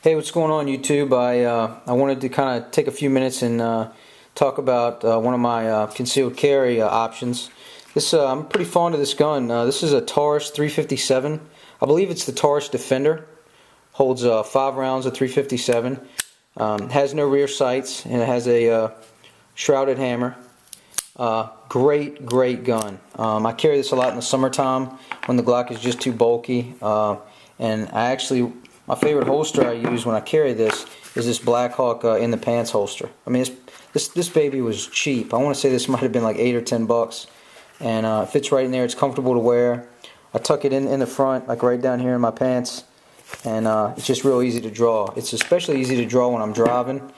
Hey, what's going on, YouTube? I wanted to kind of take a few minutes and talk about one of my concealed carry options. I'm pretty fond of this gun. This is a Taurus 357. I believe it's the Taurus Defender. Holds 5 rounds of 357. Has no rear sights, and it has a shrouded hammer. Great gun. I carry this a lot in the summertime when the Glock is just too bulky. And my favorite holster I use when I carry this is this Blackhawk in the pants holster. I mean, this baby was cheap. I want to say this might have been like $8 or $10, and it fits right in there. It's comfortable to wear. I tuck it in the front, like right down here in my pants, and it's just real easy to draw. It's especially easy to draw when I'm driving,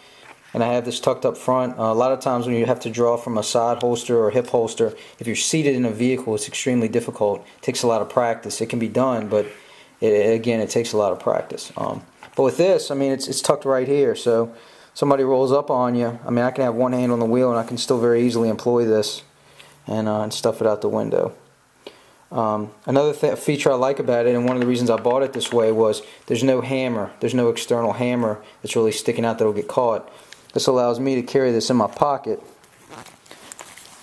and I have this tucked up front. A lot of times when you have to draw from a side holster or hip holster, if you're seated in a vehicle, it's extremely difficult. It takes a lot of practice. It can be done, but again, it takes a lot of practice. But with this, I mean, it's tucked right here, so somebody rolls up on you. I mean, I can have one hand on the wheel, and I can still very easily employ this and stuff it out the window. Another feature I like about it, and one of the reasons I bought it this way, was there's no hammer. There's no external hammer that's really sticking out that'll get caught. This allows me to carry this in my pocket,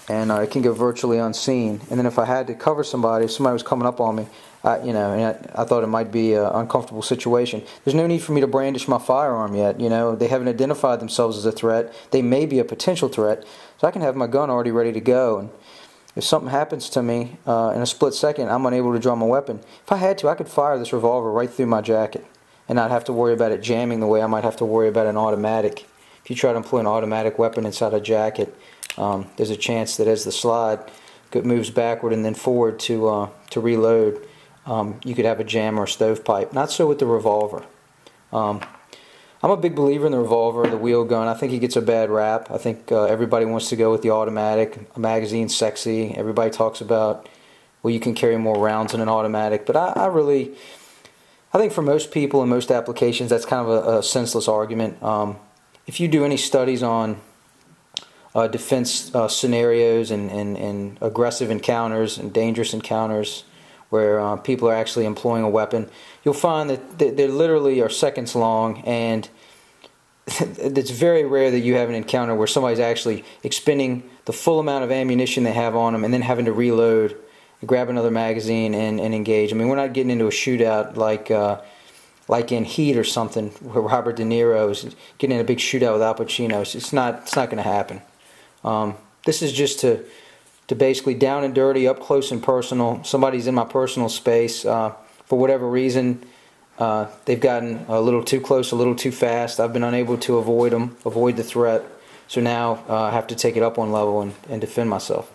and it can go virtually unseen. And then if I had to cover somebody, if somebody was coming up on me, I thought it might be an uncomfortable situation. There's no need for me to brandish my firearm yet. They haven't identified themselves as a threat. They may be a potential threat, so I can have my gun already ready to go. And if something happens to me in a split second, I'm unable to draw my weapon. If I had to, I could fire this revolver right through my jacket and not have to worry about it jamming the way I might have to worry about an automatic. If you try to employ an automatic weapon inside a jacket, there's a chance that as the slide moves backward and then forward to reload, you could have a jam or a stovepipe. Not so with the revolver. I'm a big believer in the revolver, the wheel gun. I think it gets a bad rap. I think everybody wants to go with the automatic. A magazine's sexy. Everybody talks about, well, you can carry more rounds in an automatic. But I think for most people in most applications, that's kind of a senseless argument. If you do any studies on defense scenarios and aggressive encounters and dangerous encounters where people are actually employing a weapon, you'll find that they literally are seconds long, and it's very rare that you have an encounter where somebody's actually expending the full amount of ammunition they have on them and then having to reload, grab another magazine, and engage. I mean, we're not getting into a shootout like in Heat or something, where Robert De Niro is getting in a big shootout with Al Pacino. It's not going to happen. This is just to basically down and dirty, up close and personal. Somebody's in my personal space. For whatever reason, they've gotten a little too close, a little too fast. I've been unable to avoid the threat. So now I have to take it up one level and defend myself.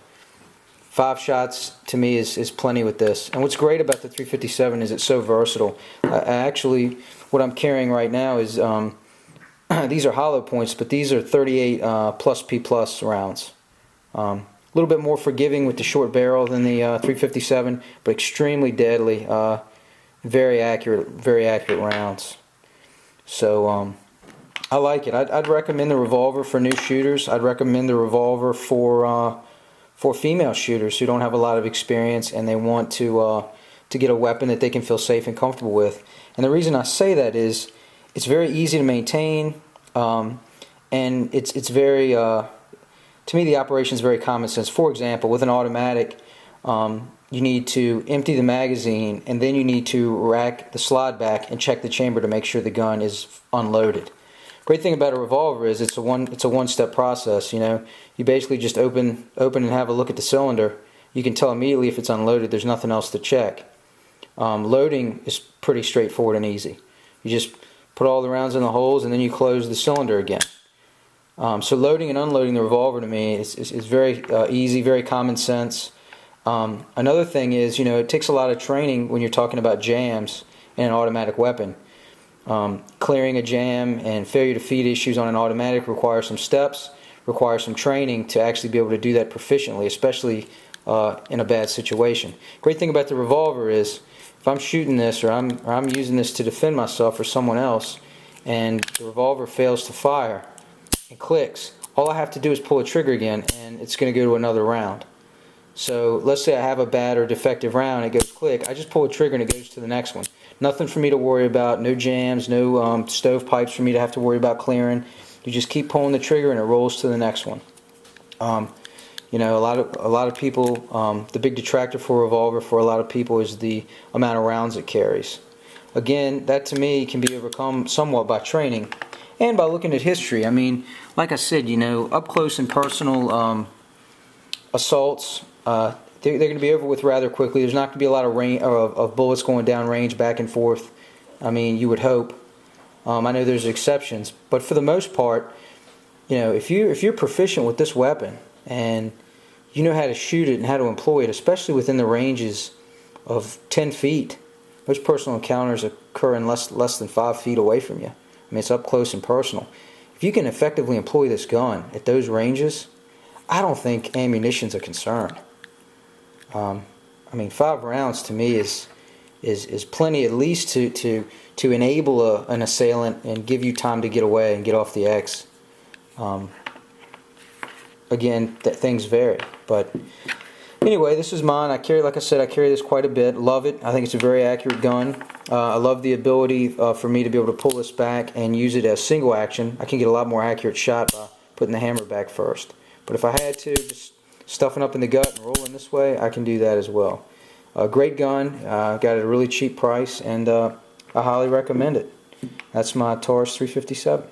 5 shots to me is plenty with this. And what's great about the 357 is it's so versatile. Actually, what I'm carrying right now is these are hollow points, but these are 38 plus P plus rounds. A little bit more forgiving with the short barrel than the 357, but extremely deadly. Very accurate rounds. So I like it. I'd recommend the revolver for new shooters. I'd recommend the revolver for female shooters who don't have a lot of experience and they want to get a weapon that they can feel safe and comfortable with. And the reason I say that is it's very easy to maintain, and it's very, to me, the operation is very common sense. For example, with an automatic, you need to empty the magazine, and then you need to rack the slide back and check the chamber to make sure the gun is unloaded. Great thing about a revolver is it's a one-step process. You basically just open and have a look at the cylinder. You can tell immediately if it's unloaded. There's nothing else to check. Loading is pretty straightforward and easy. You just put all the rounds in the holes and then you close the cylinder again. So loading and unloading the revolver to me is very easy, very common sense. Another thing is, it takes a lot of training when you're talking about jams in an automatic weapon. Clearing a jam and failure to feed issues on an automatic requires some steps, requires some training to actually be able to do that proficiently, especially in a bad situation. Great thing about the revolver is if I'm shooting this or I'm using this to defend myself or someone else and the revolver fails to fire and clicks, all I have to do is pull a trigger again and it's going to go to another round. So let's say I have a bad or defective round, it goes click, I just pull a trigger and it goes to the next one. Nothing for me to worry about. No jams, no stovepipes for me to have to worry about clearing. You just keep pulling the trigger and it rolls to the next one. You know, a lot of people, the big detractor for a revolver for a lot of people is the amount of rounds it carries. Again, that to me can be overcome somewhat by training and by looking at history. I mean, like I said, you know, up close and personal assaults, they're going to be over with rather quickly. There's not going to be a lot of bullets going down range back and forth. I mean, you would hope. I know there's exceptions, but for the most part, you know, if you're proficient with this weapon and you know how to shoot it and how to employ it, especially within the ranges of 10 feet. Most personal encounters occur in less than 5 feet away from you. I mean, it's up close and personal. If you can effectively employ this gun at those ranges, I don't think ammunition's a concern. I mean, 5 rounds to me is plenty, at least to enable an assailant and give you time to get away and get off the X. Again, things vary, but anyway, this is mine. Like I said, I carry this quite a bit. Love it. I think it's a very accurate gun. I love the ability for me to be able to pull this back and use it as single action. I can get a lot more accurate shot by putting the hammer back first. But if I had to, just stuffing up in the gut and rolling this way, I can do that as well. Great gun. Got it at a really cheap price, and I highly recommend it. That's my Taurus 357.